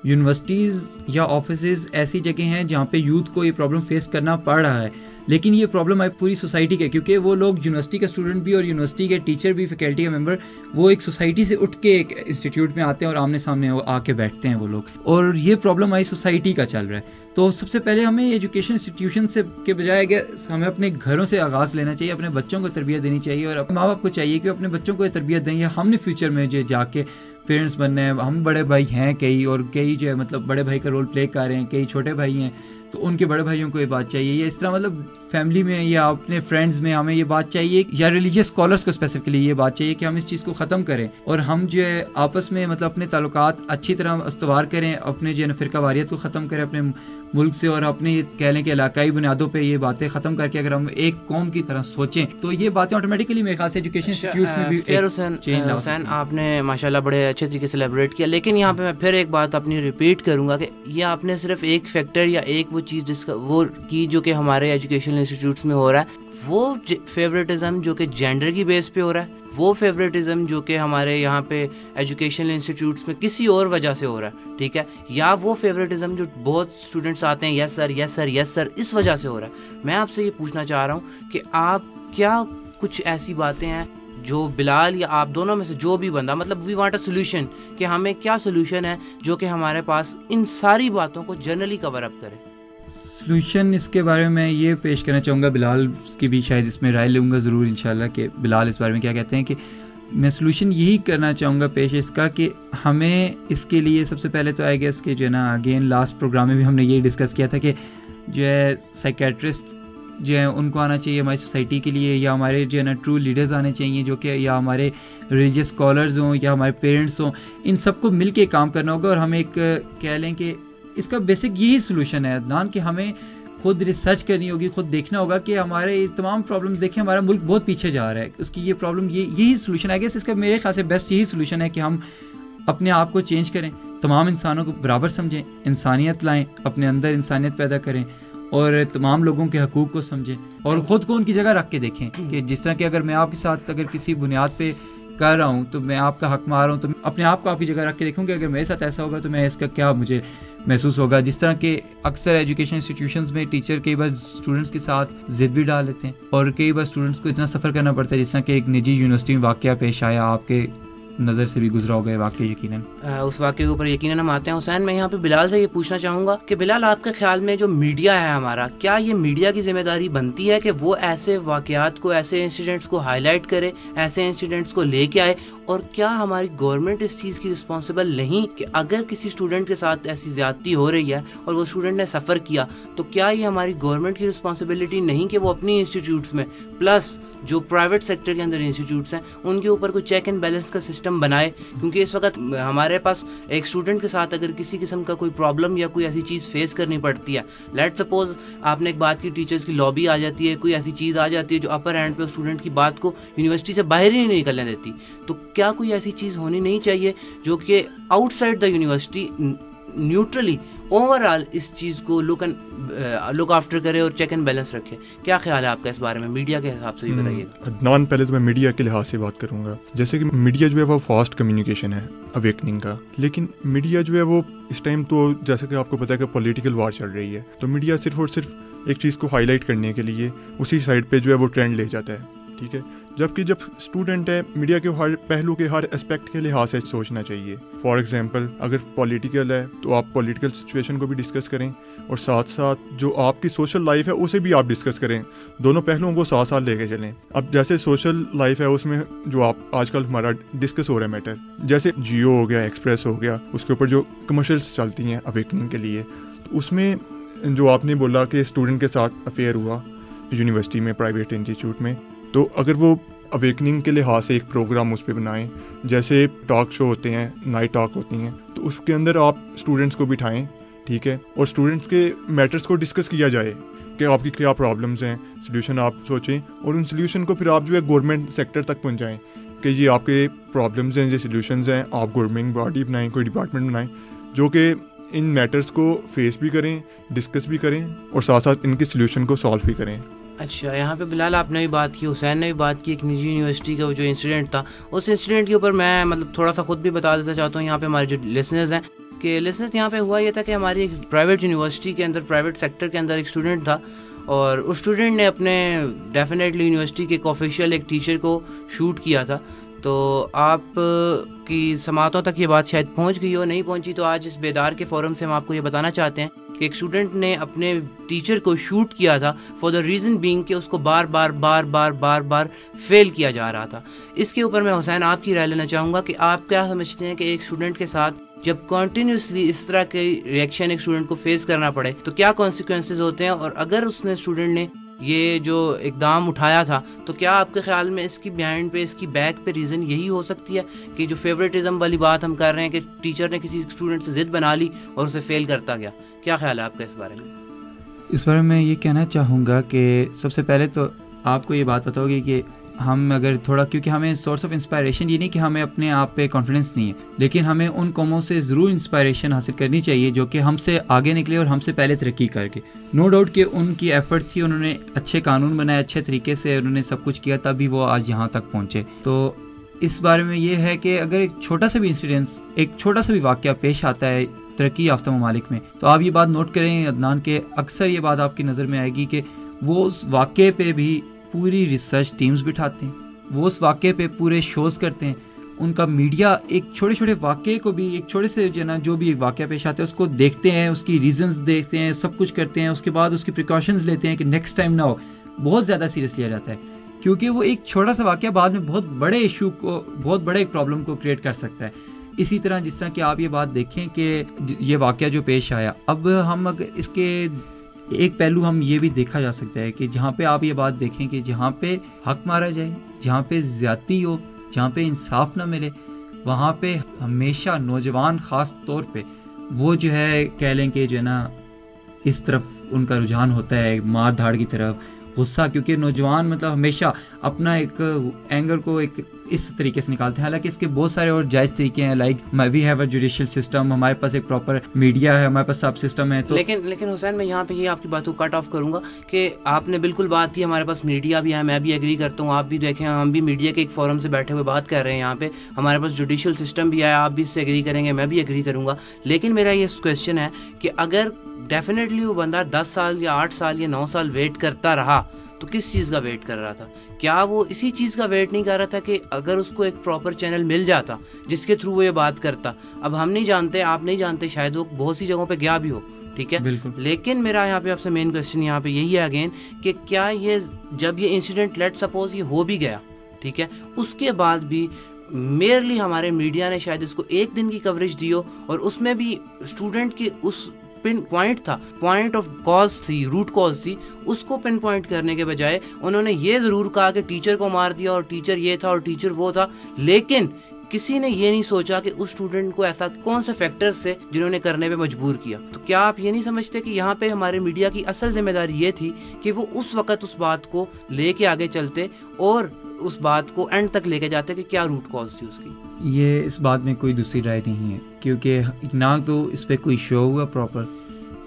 یونیورسٹیز یا آفیسز ایسی جگہ ہیں جہاں پہ یوتھ کو یہ پرابلم فیس کرنا پڑ رہا ہے, لیکن یہ پرابلم ہے پوری سوسائٹی کے, کیونکہ وہ لوگ یونیورسٹی کے اسٹوڈنٹ بھی اور یونیورسٹی کے ٹیچر بھی, فیکلٹی کے ممبر, وہ ایک سوسائٹی سے اٹھ کے ایک انسٹیٹیوٹ میں آتے ہیں اور آمنے سامنے آ کے بیٹھتے ہیں وہ لوگ, اور یہ پرابلم ہماری سوسائٹی کا چل رہا ہے. تو سب سے پہلے ہمیں ایجوکیشن انسٹیٹیوشن سے کے بجائے کہ ہمیں اپنے گھروں سے آغاز لینا چاہیے, اپنے بچوں کو تربیت دینی چاہیے, اور اپنے ماں باپ کو چاہیے کہ اپنے بچوں کو یہ تربیت دیں. یا ہم نے فیوچر میں جو جا کے پیرنٹس بننا ہے, ہم بڑے بھائی ہیں کئی, اور کئی جو ہے مطلب بڑے بھائی کا رول پلے کر رہے ہیں, کئی چھوٹے بھائی ہیں, تو ان کے بڑے بھائیوں کو یہ بات چاہیے, یا اس طرح مطلب فیملی میں یا اپنے فرینڈز میں ہمیں یہ بات چاہیے, یا ریلیجیس اسکالرس کو اسپیسیفکلی یہ بات چاہیے کہ ہم اس چیز کو ختم کریں, اور ہم جو ہے آپس میں مطلب اپنے تعلقات اچھی طرح استوار کریں, اپنے جو ہے فرقہ واریت کو ختم کریں اپنے ملک سے, اور اپنی کہہ لیں کہ علاقائی بنیادوں پہ یہ باتیں ختم کر کے اگر ہم ایک قوم کی طرح سوچیں تو یہ باتیں آٹومیٹکلی میرے خیال سے ایجوکیشن انسٹیٹیوٹس میں بھی چینج لا سکتے ہیں. حسین, آپ نے ماشاءاللہ بڑے اچھے طریقے سے ایلیبریٹ کیا, لیکن یہاں پہ میں پھر ایک بات اپنی ریپیٹ کروں گا کہ یہ آپ نے صرف ایک فیکٹر یا ایک وہ چیز وہ کی جو کہ ہمارے ایجوکیشنل انسٹیٹیوٹس میں ہو رہا ہے, وہ فیوریٹزم جو کہ جینڈر کی بیس پہ ہو رہا ہے, وہ فیوریٹزم جو کہ ہمارے یہاں پہ ایجوکیشنل انسٹیٹیوٹس میں کسی اور وجہ سے ہو رہا ہے, ٹھیک ہے, یا وہ فیوریٹزم جو بہت اسٹوڈنٹس آتے ہیں یس سر یس سر یس سر اس وجہ سے ہو رہا ہے. میں آپ سے یہ پوچھنا چاہ رہا ہوں کہ آپ کیا کچھ ایسی باتیں ہیں جو بلال یا آپ دونوں میں سے جو بھی بندہ, مطلب وی وانٹ اے سولوشن, کہ ہمیں کیا سولوشن ہے جو کہ ہمارے پاس ان ساری باتوں کو جنرلی کور اپ کرے. سلوشن اس کے بارے میں یہ پیش کرنا چاہوں گا, بلال کی بھی شاید اس میں رائے لوں گا ضرور انشاءاللہ کہ بلال اس بارے میں کیا کہتے ہیں, کہ میں سلوشن یہی کرنا چاہوں گا پیش اس کا کہ ہمیں اس کے لیے سب سے پہلے تو آئی گیس کہ جو ہے نا اگین لاسٹ پروگرام میں بھی ہم نے یہی ڈسکس کیا تھا کہ جو ہے سائیکیٹرسٹ جو ہے ان کو آنا چاہیے ہماری سوسائٹی کے لیے, یا ہمارے جو ہے نا ٹرو لیڈرز آنے چاہیے جو کہ یا ہمارے ریلیجیس اسکالرز ہوں یا ہمارے پیرنٹس ہوں, ان سب کو مل کے کام کرنا ہوگا. اور ہم ایک کہہ لیں کہ اس کا بیسک یہی سلوشن ہے عدنان کہ ہمیں خود ریسرچ کرنی ہوگی, خود دیکھنا ہوگا کہ ہمارے تمام پرابلمس دیکھیں ہمارا ملک بہت پیچھے جا رہا ہے, اس کی یہ پرابلم یہی سلوشن ہے. اس کا میرے خیال سے بیسٹ یہی سلوشن ہے کہ ہم اپنے آپ کو چینج کریں, تمام انسانوں کو برابر سمجھیں, انسانیت لائیں, اپنے اندر انسانیت پیدا کریں اور تمام لوگوں کے حقوق کو سمجھیں اور خود کو ان کی جگہ رکھ کے دیکھیں کہ جس طرح کہ اگر میں آپ کے ساتھ اگر کسی بنیاد پہ کر رہا ہوں تو میں آپ کا حق مار رہا ہوں, تو اپنے آپ کو آپ کی جگہ رکھ کے دیکھوں کہ اگر میرے ساتھ ایسا ہوگا تو میں اس کا کیا مجھے محسوس ہوگا. جس طرح کہ اکثر ایجوکیشن انسٹیٹیوشنز میں ٹیچر کئی بار اسٹوڈنٹس کے ساتھ ضد بھی ڈال لیتے ہیں اور کئی بار اسٹوڈنٹس کو اتنا سفر کرنا پڑتا ہے, جس طرح کہ ایک نجی یونیورسٹی میں واقعہ پیش آیا, آپ کے نظر سے بھی گزرا ہوگا یہ واقعہ یقیناً. اس واقعے کے اوپر یقیناً ہم آتے ہیں. حسین, میں یہاں پہ بلال سے یہ پوچھنا چاہوں گا کہ بلال, آپ کے خیال میں جو میڈیا ہے ہمارا, کیا یہ میڈیا کی ذمہ داری بنتی ہے کہ وہ ایسے واقعات کو, ایسے انسیڈنٹس کو ہائی لائٹ کرے, ایسے انسیڈنٹس کو لے کے آئے, اور کیا ہماری گورنمنٹ اس چیز کی رسپانسبل نہیں کہ اگر کسی اسٹوڈنٹ کے ساتھ ایسی زیادتی ہو رہی ہے اور وہ اسٹوڈنٹ نے سفر کیا تو کیا یہ ہماری گورنمنٹ کی رسپانسبلٹی نہیں کہ وہ اپنی انسٹیٹیوٹس میں پلس جو پرائیویٹ سیکٹر کے اندر انسٹیٹیوٹس ہیں ان کے اوپر کوئی چیک اینڈ بیلنس کا سسٹم بنائے؟ کیونکہ اس وقت ہمارے پاس ایک اسٹوڈنٹ کے ساتھ اگر کسی قسم کا کوئی پرابلم یا کوئی ایسی چیز فیس کرنی پڑتی ہے, لیٹ سپوز آپ نے ایک بات کی, ٹیچرس کی لابی آ جاتی ہے, کوئی ایسی چیز آ جاتی ہے جو اپر ہینڈ پہ اسٹوڈنٹ کی بات کو یونیورسٹی سے باہر ہی نہیں نکلنے دیتی, تو کیا کوئی ایسی چیز ہونی نہیں چاہیے جو کہ outside the university neutrally overall اس چیز کو لک آفٹر کرے اور چیک اینڈ بیلنس رکھے؟ کیا خیال ہے آپ کا اس بارے میں, میڈیا کے حساب سے بھی بتائیے. عدنان, پہلے تو میں میڈیا کے لحاظ سے بات کروں گا. جیسے کہ میڈیا جو ہے وہ فاسٹ کمیونیکیشن ہے اویکننگ کا, لیکن میڈیا جو ہے وہ اس ٹائم تو جیسے کہ آپ کو پتہ ہے کہ پولیٹیکل وار چل رہی ہے, تو میڈیا صرف اور صرف ایک چیز کو ہائی لائٹ کرنے کے لیے اسی سائڈ پہ جو ہے وہ ٹرینڈ لے جاتا ہے, ٹھیک ہے. جبکہ جب اسٹوڈنٹ ہے, میڈیا کے ہر پہلو کے ہر اسپیکٹ کے لحاظ سے سوچنا چاہیے. فار ایگزامپل, اگر پولیٹیکل ہے تو آپ پولیٹیکل سچویشن کو بھی ڈسکس کریں اور ساتھ ساتھ جو آپ کی سوشل لائف ہے اسے بھی آپ ڈسکس کریں, دونوں پہلوؤں کو ساتھ ساتھ لے کے چلیں. اب جیسے سوشل لائف ہے اس میں جو آپ آج کل ہمارا ڈسکس ہو رہا ہے میٹر, جیسے جیو ہو گیا, ایکسپریس ہو گیا, اس کے اوپر جو کمرشلس چلتی ہیں اویکننگ کے لیے, تو اس میں جو آپ نے بولا کہ اسٹوڈنٹ کے ساتھ افیئر ہوا یونیورسٹی میں, پرائیویٹ انسٹیٹیوٹ میں, تو اگر وہ اویکننگ کے لحاظ سے ایک پروگرام اس پہ بنائیں, جیسے ٹاک شو ہوتے ہیں, نائٹ ٹاک ہوتی ہیں, تو اس کے اندر آپ اسٹوڈنٹس کو بٹھائیں, ٹھیک ہے, اور اسٹوڈنٹس کے میٹرز کو ڈسکس کیا جائے کہ آپ کی کیا پرابلمس ہیں, سلیوشن آپ سوچیں, اور ان سلیوشن کو پھر آپ جو ہے گورنمنٹ سیکٹر تک پہنچائیں کہ یہ آپ کے پرابلمس ہیں, یہ سلیوشنز ہیں, آپ گورنمنٹ باڈی بنائیں, کوئی ڈپارٹمنٹ بنائیں جو کہ ان میٹرز کو فیس بھی کریں, ڈسکس بھی کریں اور ساتھ ساتھ ان کے سلیوشن کو سالو بھی کریں. اچھا, یہاں پہ بلال آپ نے بھی بات کی, حسین نے بھی بات کی, ایک نجی یونیورسٹی کا جو انسیڈنٹ تھا, اس انسیڈنٹ کے اوپر میں تھوڑا سا خود بھی بتا دیتا چاہتا ہوں یہاں پہ ہمارے جو لسنرز ہیں کہ لسنرز یہاں پہ ہوا یہ تھا کہ ہماری ایک پرائیویٹ یونیورسٹی کے اندر, پرائیویٹ سیکٹر کے اندر ایک اسٹوڈنٹ تھا, اور اس اسٹوڈنٹ نے اپنے ڈیفینیٹلی یونیورسٹی کے ایک آفیشیل ایک ٹیچر کو شوٹ کیا تھا. تو آپ کی سماعتوں تک یہ بات شاید پہنچ گئی ہو, نہیں پہنچی تو آج اس بیدار کے فورم سے ہم آپ کو یہ بتانا چاہتے ہیں کہ ایک اسٹوڈنٹ نے اپنے ٹیچر کو شوٹ کیا تھا فار دا ریزن بینگ کہ اس کو بار بار فیل کیا جا رہا تھا. اس کے اوپر میں حسین آپ کی رائے لینا چاہوں گا کہ آپ کیا سمجھتے ہیں کہ ایک اسٹوڈنٹ کے ساتھ جب کنٹینیوسلی اس طرح کے ریئیکشن ایک اسٹوڈنٹ کو فیس کرنا پڑے تو کیا کانسیکوینسز ہوتے ہیں, اور اگر اس نے اسٹوڈنٹ نے یہ جو اقدام اٹھایا تھا تو کیا آپ کے خیال میں اس کی بہائنڈ پہ, اس کی بیک پہ ریزن یہی ہو سکتی ہے کہ جو فیوریٹزم والی بات ہم کر رہے ہیں کہ ٹیچر نے کسی اسٹوڈنٹ سے ضد بنا لی اور اسے فیل کرتا گیا؟ کیا خیال ہے آپ کا اس بارے میں؟ اس بارے میں یہ کہنا چاہوں گا کہ سب سے پہلے تو آپ کو یہ بات پتہ ہوگی کہ ہم اگر تھوڑا, کیونکہ ہمیں سورس آف انسپائریشن یہ نہیں کہ ہمیں اپنے آپ پہ کانفیڈنس نہیں ہے, لیکن ہمیں ان قوموں سے ضرور انسپائریشن حاصل کرنی چاہیے جو کہ ہم سے آگے نکلے اور ہم سے پہلے ترقی کر کے. نو ڈاؤٹ کہ ان کی ایفرٹ تھی, انہوں نے اچھے قانون بنائے, اچھے طریقے سے انہوں نے سب کچھ کیا, تبھی وہ آج یہاں تک پہنچے. تو اس بارے میں یہ ہے کہ اگر ایک چھوٹا سا بھی انسیڈنس, ایک چھوٹا سا بھی واقعہ پیش آتا ہے ترقی یافتہ ممالک میں, تو آپ یہ بات نوٹ کریں عدنان کہ اکثر یہ بات آپ کی نظر میں آئے گی کہ وہ اس واقعے پہ بھی پوری ریسرچ ٹیمز بٹھاتے ہیں, وہ اس واقعے پہ پورے شوز کرتے ہیں. ان کا میڈیا ایک چھوٹے واقعے کو بھی, ایک چھوٹے سے جو ہے نا جو بھی واقعہ پیش آتا ہے اس کو دیکھتے ہیں, اس کی ریزنز دیکھتے ہیں, سب کچھ کرتے ہیں, اس کے بعد اس کی پریکاشنز لیتے ہیں کہ نیکسٹ ٹائم نہ ہو. بہت زیادہ سیریس لیا جاتا ہے. کیونکہ وہ ایک چھوٹا سا واقعہ بعد میں بہت بڑے ایشو کو, بہت بڑے ایک پرابلم کو کریٹ کر سکتا ہے. اسی طرح جس طرح کہ آپ یہ بات دیکھیں کہ یہ واقعہ جو پیش آیا, اب ہم اگر اس کے ایک پہلو ہم یہ بھی دیکھا جا سکتا ہے کہ جہاں پہ آپ یہ بات دیکھیں کہ جہاں پہ حق مارا جائے, جہاں پہ زیادتی ہو, جہاں پہ انصاف نہ ملے, وہاں پہ ہمیشہ نوجوان خاص طور پہ وہ جو ہے کہہ لیں کہ جو ہے نا اس طرف ان کا رجحان ہوتا ہے, مار دھاڑ کی طرف, غصہ, کیونکہ نوجوان مطلب ہمیشہ اپنا ایک اینگر کو ایک اس طریقے سے نکالتے ہیں. حالانکہ اس کے بہت سارے اور جائز طریقے ہیں, like we have a judicial system, ہمارے پاس ایک پراپر میڈیا ہے, ہمارے پاس سب سسٹم ہے. تو لیکن حسین میں یہاں پہ یہ آپ کی بات کو کٹ آف کروں گا کہ آپ نے بالکل بات کی, ہمارے پاس میڈیا بھی ہے, میں بھی ایگری کرتا ہوں, آپ بھی دیکھیں ہم بھی میڈیا کے ایک فورم سے بیٹھے ہوئے بات کر رہے ہیں یہاں پہ, ہمارے پاس جوڈیشل سسٹم بھی ہے, آپ بھی اس سے ایگری کریں گے, میں بھی ایگری کروں گا. لیکن میرا یہ کویشچن ہے کہ اگر ڈیفینیٹلی وہ بندہ 10 سال یا 8 سال یا 9 سال ویٹ کرتا رہا تو کس چیز کا ویٹ کر رہا تھا؟ کیا وہ اسی چیز کا ویٹ نہیں کر رہا تھا کہ اگر اس کو ایک پراپر چینل مل جاتا جس کے تھرو وہ یہ بات کرتا؟ اب ہم نہیں جانتے, آپ نہیں جانتے, شاید وہ بہت سی جگہوں پہ گیا بھی ہو, ٹھیک ہے, لیکن میرا یہاں پہ آپ سے مین کویشچن یہاں پہ یہی ہے اگین کہ کیا یہ جب یہ انسیڈنٹ لیٹ سپوز یہ ہو بھی گیا, ٹھیک ہے, اس کے بعد بھی میئرلی ہمارے میڈیا نے شاید اس کو 1 دن کی کوریج دی ہو, اور اس میں بھی اسٹوڈنٹ کی اس پن پوائنٹ تھا, پوائنٹ آف کاز تھی, روٹ کاز تھی, اس کو پن پوائنٹ کرنے کے بجائے انہوں نے یہ ضرور کہا کہ ٹیچر کو مار دیا اور ٹیچر یہ تھا اور ٹیچر وہ تھا, لیکن کسی نے یہ نہیں سوچا کہ اس اسٹوڈنٹ کو ایسا کون سے فیکٹرز سے جنہوں نے کرنے پہ مجبور کیا. تو کیا آپ یہ نہیں سمجھتے کہ یہاں پہ ہمارے میڈیا کی اصل ذمہ داری یہ تھی کہ وہ اس وقت اس بات کو لے کے آگے چلتے اور اس بات کو اینڈ تک لے کے جاتے کہ کیا روٹ کاز تھی اس کی؟ یہ اس بات میں کوئی دوسری رائے نہیں ہے, کیونکہ نہ تو اس پہ کوئی شو ہوا پراپر,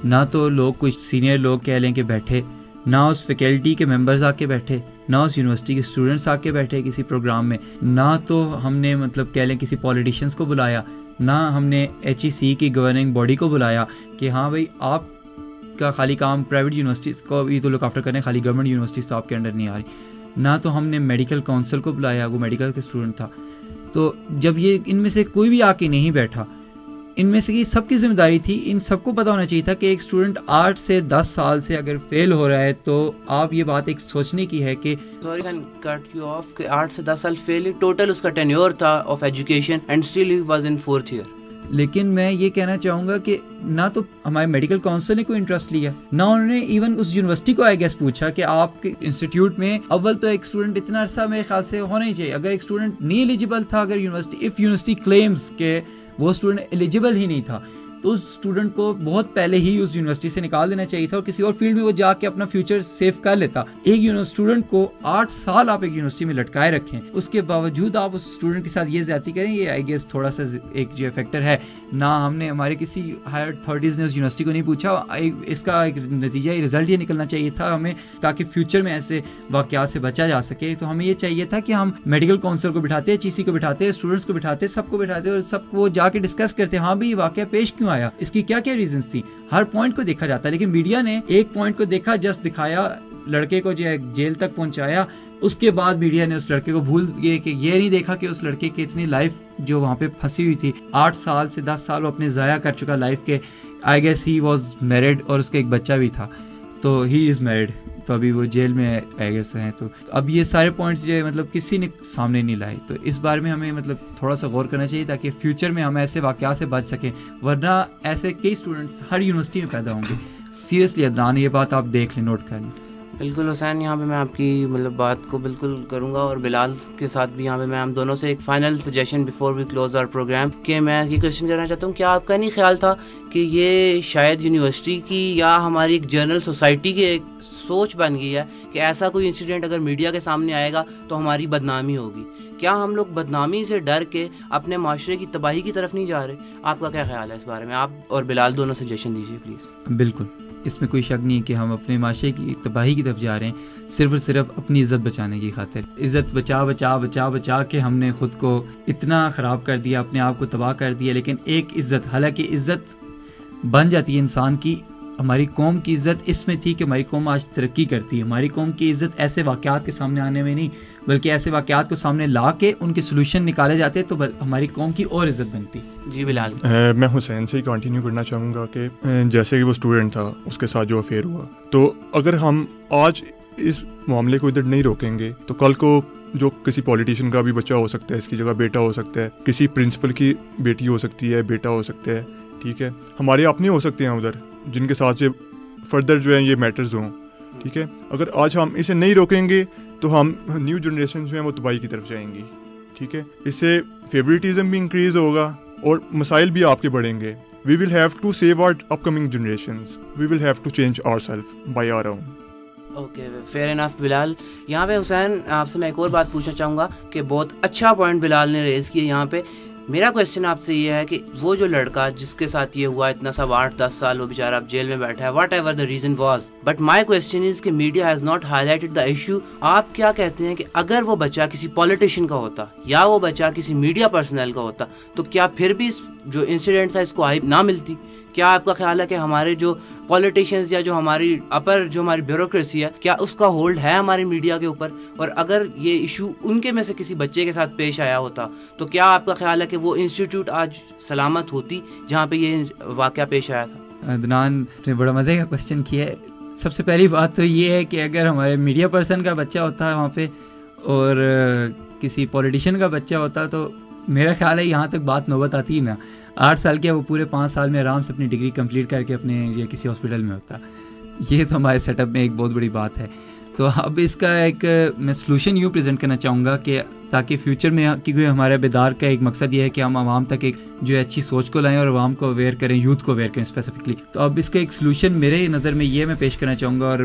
نہ تو لوگ کچھ سینئر لوگ کہہ لیں کہ بیٹھے, نہ اس فیکلٹی کے ممبرز آ کے بیٹھے, نہ اس یونیورسٹی کے اسٹوڈنٹس آ کے بیٹھے کسی پروگرام میں, نہ تو ہم نے مطلب کہہ لیں کسی پولیٹیشینس کو بلایا, نہ ہم نے HEC کی گورننگ باڈی کو بلایا کہ ہاں بھائی آپ کا خالی کام پرائیویٹ یونیورسٹیز کو بھی تو لک آفٹر کریں, خالی گورنمنٹ یونیورسٹیز تو آپ کے انڈر نہیں آ رہی, نہ تو ہم نے میڈیکل کونسل کو بلایا, وہ میڈیکل کے اسٹوڈنٹ تھا. تو جب یہ ان میں سے کوئی بھی آ کے نہیں بیٹھا, ان میں سے سب کی ذمہ داری تھی, ان سب کو پتہ ہونا چاہیے تھا کہ ایک اسٹوڈنٹ 8 سے 10 سال سے اگر فیل ہو رہا ہے تو آپ یہ بات ایک سوچنے کی ہے کہ sorry can cut you off کہ 8 سے 10 سال فیل ٹوٹل اس کا ٹینیور تھا of education and still he was in 4th year. لیکن میں یہ کہنا چاہوں گا کہ نہ تو ہمارے میڈیکل کونسل نے کوئی انٹرسٹ لیا, نہ انہوں نے ایون اس یونیورسٹی کو آئی گیس پوچھا کہ آپ کے انسٹیٹیوٹ میں اول تو ایک اسٹوڈنٹ اتنا عرصہ میرے خیال سے ہونا ہی چاہیے. اگر ایک اسٹوڈنٹ نہیں ایلیجیبل تھا, اگر یونیورسٹی کلیمز کہ وہ اسٹوڈنٹ ایلیجیبل ہی نہیں تھا, تو اس اسٹوڈنٹ کو بہت پہلے ہی اس یونیورسٹی سے نکال دینا چاہیے تھا اور کسی اور فیلڈ میں وہ جا کے اپنا فیوچر سیف کر لیتا. ایک اسٹوڈنٹ کو 8 سال آپ ایک یونیورسٹی میں لٹکائے رکھیں, اس کے باوجود آپ اس اسٹوڈنٹ کے ساتھ یہ زیادتی کریں, یہ آئی گیس تھوڑا سا ایک جو فیکٹر ہے. نہ ہم نے ہمارے کسی ہائر اتھارٹیز نے اس یونیورسٹی کو نہیں پوچھا, اس کا ایک نتیجہ رزلٹ یہ نکلنا چاہیے تھا ہمیں, تاکہ فیوچر میں ایسے واقعات سے بچا جا سکے. تو ہمیں یہ چاہیے تھا کہ ہم میڈیکل کونسل کو بٹھاتے, HEC کو بٹھاتے, اسٹوڈنٹس کو بٹھاتے, سب کو بٹھاتے اور سب کو جا کے ڈسکس کرتے, ہاں بھائی یہ واقعہ پیش کیوں آیا, اس کی کیا کیا ریزنس تھی. ہر پوائنٹ کو دیکھا جاتا ہے, لیکن میڈیا نے ایک پوائنٹ کو دیکھا, جسٹ دکھایا, لڑکے کو جو ہے جیل تک پہنچایا. اس کے بعد میڈیا نے اس لڑکے کو بھول گئے کہ یہ نہیں دیکھا کہ اس لڑکے کی اتنی لائف جو وہاں پہ پھنسی ہوئی تھی, 8 سال سے 10 سال وہ اپنے ضائع کر چکا لائف کے. I guess he was married اور اس کا ایک بچہ بھی تھا, تو ہی از میرڈ, تو ابھی وہ جیل میں آئی گیس ہیں. تو اب یہ سارے پوائنٹس جو ہے مطلب کسی نے سامنے نہیں لائے, تو اس بارے میں ہمیں مطلب تھوڑا سا غور کرنا چاہیے تاکہ فیوچر میں ہم ایسے واقعات سے بچ سکیں, ورنہ ایسے کئی اسٹوڈنٹس ہر یونیورسٹی میں پیدا ہوں گے. سیریسلی عدنان, یہ بات آپ دیکھ لیں, نوٹ کر لیں. بالکل حسین, یہاں پہ میں آپ کی مطلب بات کو بالکل کروں گا, اور بلال کے ساتھ بھی یہاں پہ میں ہم دونوں سے ایک final suggestion before we close our programme کہ میں یہ کویشچن کرنا چاہتا ہوں, کیا آپ کا نہیں خیال تھا کہ یہ شاید یونیورسٹی کی یا ہماری ایک جرنل سوسائٹی کی ایک سوچ بن گئی ہے کہ ایسا کوئی انسیڈنٹ اگر میڈیا کے سامنے آئے گا تو ہماری بدنامی ہوگی؟ کیا ہم لوگ بدنامی سے ڈر کے اپنے معاشرے کی تباہی کی طرف نہیں جا رہے؟ آپ کا کیا خیال ہے اس بارے میں؟ آپ اور بلال دونوں سجیشن دیجیے پلیز. بالکل, اس میں کوئی شک نہیں ہے کہ ہم اپنے معاشرے کی تباہی کی طرف جا رہے ہیں, صرف اور صرف اپنی عزت بچانے کی خاطر. عزت بچا بچا بچا بچا کے ہم نے خود کو اتنا خراب کر دیا, اپنے آپ کو تباہ کر دیا. لیکن ایک عزت, حالانکہ عزت بن جاتی ہے انسان کی, ہماری قوم کی عزت اس میں تھی کہ ہماری قوم آج ترقی کرتی ہے. ہماری قوم کی عزت ایسے واقعات کے سامنے آنے میں نہیں, بلکہ ایسے واقعات کو سامنے لا کے ان کے سلوشن نکالے جاتے تو ہماری قوم کی اور عزت بنتی. جی بلال. میں حسین سے ہی کنٹینیو کرنا چاہوں گا کہ جیسے کہ وہ اسٹوڈنٹ تھا, اس کے ساتھ جو افیئر ہوا, تو اگر ہم آج اس معاملے کو ادھر نہیں روکیں گے تو کل کو جو کسی پولیٹیشین کا بھی بچہ ہو سکتا ہے, اس کی جگہ بیٹا ہو سکتا ہے, کسی پرنسپل کی بیٹی ہو سکتی ہے, بیٹا ہو سکتا ہے, ٹھیک ہے, ہمارے اپنے ہو سکتے ہیں ادھر جن کے ساتھ سے فردر جو ہیں یہ میٹرز ہوں, ٹھیک ہے. اگر آج ہم اسے نہیں روکیں گے تو ہم نیو جنریشن جو ہیں وہ تباہی کی طرف جائیں گی, ٹھیک ہے. اس سے فیوریٹزم بھی انکریز ہوگا اور مسائل بھی آپ کے بڑھیں گے. We will have to save our upcoming generations. We will have to change ourselves by our own. Okay, fair enough Bilal. یہاں پہ حسین آپ سے میں ایک اور بات پوچھنا چاہوں گا کہ بہت اچھا پوائنٹ بلال نے ریز کیا یہاں پہ. میرا کویشچن آپ سے یہ ہے کہ وہ جو لڑکا جس کے ساتھ یہ ہوا اتنا سب 8-10 سال وہ بیچارہ اب جیل میں بیٹھا ہے, whatever the reason was, but my question is کہ media has not highlighted the issue. آپ کیا کہتے ہیں کہ اگر وہ بچہ کسی پولیٹیشین کا ہوتا یا وہ بچہ کسی میڈیا پرسنل کا ہوتا تو کیا پھر بھی جو انسیڈنٹ تھا اس کو ہائپ نہ ملتی؟ کیا آپ کا خیال ہے کہ ہمارے جو پولیٹیشینز یا جو ہماری ہماری بیوروکریسی ہے کیا اس کا ہولڈ ہے ہماری میڈیا کے اوپر؟ اور اگر یہ ایشو ان کے میں سے کسی بچے کے ساتھ پیش آیا ہوتا تو کیا آپ کا خیال ہے کہ وہ انسٹیٹیوٹ آج سلامت ہوتی جہاں پہ یہ واقعہ پیش آیا تھا؟ عدنان نے بڑا مزے کا کویشچن کیا ہے. سب سے پہلی بات تو یہ ہے کہ اگر ہمارے میڈیا پرسن کا بچہ ہوتا ہے وہاں پہ اور کسی پولیٹیشین کا بچہ ہوتا تو میرا خیال ہے یہاں تک بات نوبت آتی ہی نا. 8 سال کیا وہ پورے 5 سال میں آرام سے اپنی ڈگری کمپلیٹ کر کے اپنے یا کسی ہاسپٹل میں ہوتا. یہ تو ہمارے سیٹ اپ میں ایک بہت بڑی بات ہے. تو اب اس کا ایک میں سلوشن یوں پریزنٹ کرنا چاہوں گا کہ تاکہ فیوچر میں کیونکہ ہمارا بیدار کا ایک مقصد یہ ہے کہ ہم عوام تک ایک جو اچھی سوچ کو لائیں اور عوام کو اویئر کریں, یوتھ کو اویئر کریں اسپیسیفکلی. تو اب اس کا ایک سلوشن میرے نظر میں یہ میں پیش کرنا چاہوں گا اور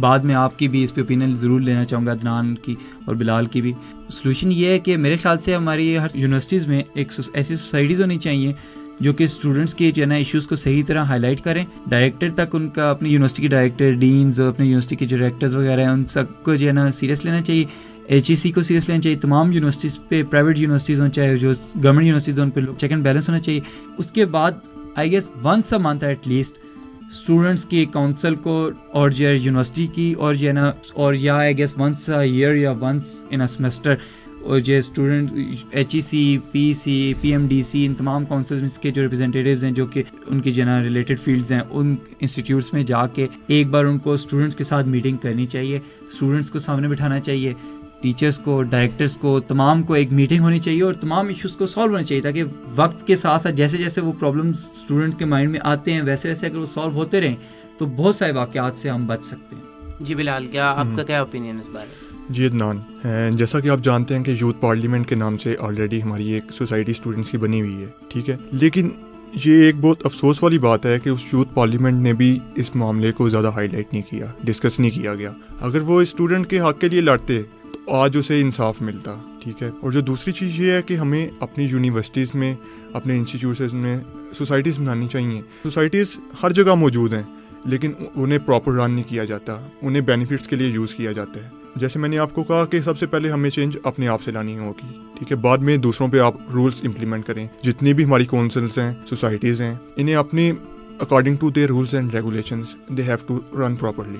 بعد میں آپ کی بھی اس پہ اوپینین ضرور لینا چاہوں گا, عدنان کی اور بلال کی بھی. سلوشن یہ ہے کہ میرے خیال سے ہماری ہر یونیورسٹیز میں ایک ایسی سوسائٹیز ہونی چاہیے جو کہ اسٹوڈنٹس کے جو ہے نا ایشوز کو صحیح طرح ہائی لائٹ کریں. ڈائریکٹر تک ان کا اپنی یونیورسٹی کے ڈائریکٹر, ڈینز اور اپنے یونیورسٹی کے جو ڈائریکٹرز وغیرہ ہیں ان سب کو جو ہے نا سیریس لینا چاہیے. HEC کو سیریس لینا چاہیے. تمام یونیورسٹیز پہ پرائیویٹ یونیورسٹیز ہوں چاہے جو گورنمنٹ یونیورسٹیز ان پہ چیک اینڈ بیلنس ہونا چاہیے. اس کے بعد I guess once a month at least students کی کونسل کو اور جو ہے یونیورسٹی کی اور جو ہے نا اور یا I guess once a year یا ونس ان اے سیمسٹر اور جو اسٹوڈنٹ HEC, PEC, PMDC ان تمام کونسلز کے جو ریپرزینٹیوز ہیں جو کہ ان کی جو ہے ریلیٹڈ فیلڈز ہیں ان انسٹیٹیوٹس میں جا کے ایک بار ان کو اسٹوڈنٹس کے ساتھ میٹنگ کرنی چاہیے. اسٹوڈنٹس کو سامنے بٹھانا چاہیے, ٹیچرس کو, ڈائریکٹرس کو, تمام کو ایک میٹنگ ہونی چاہیے اور تمام ایشوز کو سالو ہونا چاہیے تاکہ وقت کے ساتھ ساتھ جیسے جیسے وہ پرابلمس اسٹوڈنٹ کے مائنڈ میں آتے ہیں ویسے ویسے اگر وہ سالو ہوتے رہیں تو بہت سارے واقعات سے ہم بچ سکتے ہیں. جی بلال, کیا آپ کا کیا اوپینین اس بارے میں؟ جی عدنان, جیسا کہ آپ جانتے ہیں کہ یوتھ پارلیمنٹ کے نام سے آلریڈی ہماری ایک سوسائٹی اسٹوڈنٹس کی بنی ہوئی ہے, ٹھیک ہے. لیکن یہ ایک بہت افسوس والی بات ہے کہ اس یوتھ پارلیمنٹ نے بھی اس معاملے کو زیادہ ہائی لائٹ نہیں کیا, ڈسکس نہیں کیا گیا. اگر وہ اسٹوڈنٹ کے حق کے لیے لڑتے تو آج اسے انصاف ملتا, ٹھیک ہے. اور جو دوسری چیز یہ ہے کہ ہمیں اپنی یونیورسٹیز میں, اپنے انسٹیٹیوٹس میں سوسائٹیز بنانی چاہیے. سوسائٹیز ہر جگہ موجود ہیں لیکن انہیں پراپر رن نہیں کیا جاتا, انہیں بینیفٹس کے لیے یوز کیا جاتا ہے. جیسے میں نے آپ کو کہا کہ سب سے پہلے ہمیں چینج اپنے آپ سے لانی ہوگی, ٹھیک ہے. بعد میں دوسروں پہ آپ رولس امپلیمنٹ کریں. جتنی بھی ہماری کونسلز ہیں, سوسائٹیز ہیں, انہیں اپنی according to their rules and regulations they have to run properly.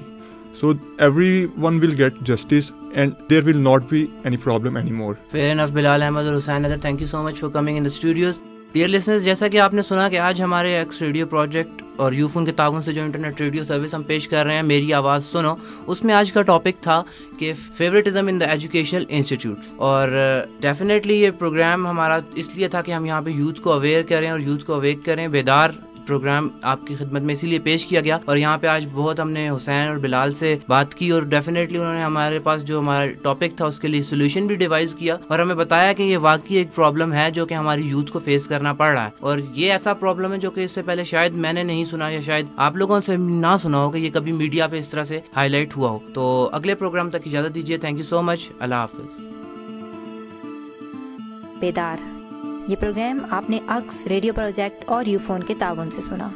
So everyone will get justice and there will not be any problem anymore. Fair enough, Bilal Ahmed اور حسین نظر, thank you so much for coming in the studios. Dear listeners, جیسا کہ آپ نے سنا کہ آج ہمارے ایکس ریڈیو پروجیکٹ اور یوفون کے تعاون سے جو انٹرنیٹ ریڈیو سروس ہم پیش کر رہے ہیں, میری آواز سنو, اس میں آج کا ٹاپک تھا کہ favouritism in the educational institutes. اور ڈیفینیٹلی یہ پروگرام ہمارا اس لیے تھا کہ ہم یہاں پہ یوتھ کو اویئر کریں اور یوتھ کو اویک کریں. بیدار پروگرام آپ کی خدمت میں اسی لیے پیش کیا گیا. اور یہاں پہ آج بہت ہم نے حسین اور بلال سے بات کی اور ڈیفینیٹلی انہوں نے ہمارے پاس جو ہمارا ٹاپک تھا اس کے لیے سولوشن بھی ڈیوائز کیا اور ہمیں بتایا کہ یہ واقعی ایک پرابلم ہے جو کہ ہماری یوتھ کو فیس کرنا پڑ رہا ہے. اور یہ ایسا پرابلم ہے جو کہ اس سے پہلے شاید میں نے نہیں سنا یا شاید آپ لوگوں سے نہ سنا ہو کہ یہ کبھی میڈیا پہ اس طرح سے ہائی لائٹ ہوا ہو. تو اگلے پروگرام تک اجازت دیجیے. تھینک یو سو مچ. اللہ حافظ. بیدار, یہ پروگرام آپ نے اکس ریڈیو پروجیکٹ اور یوفون کے تعاون سے سنا.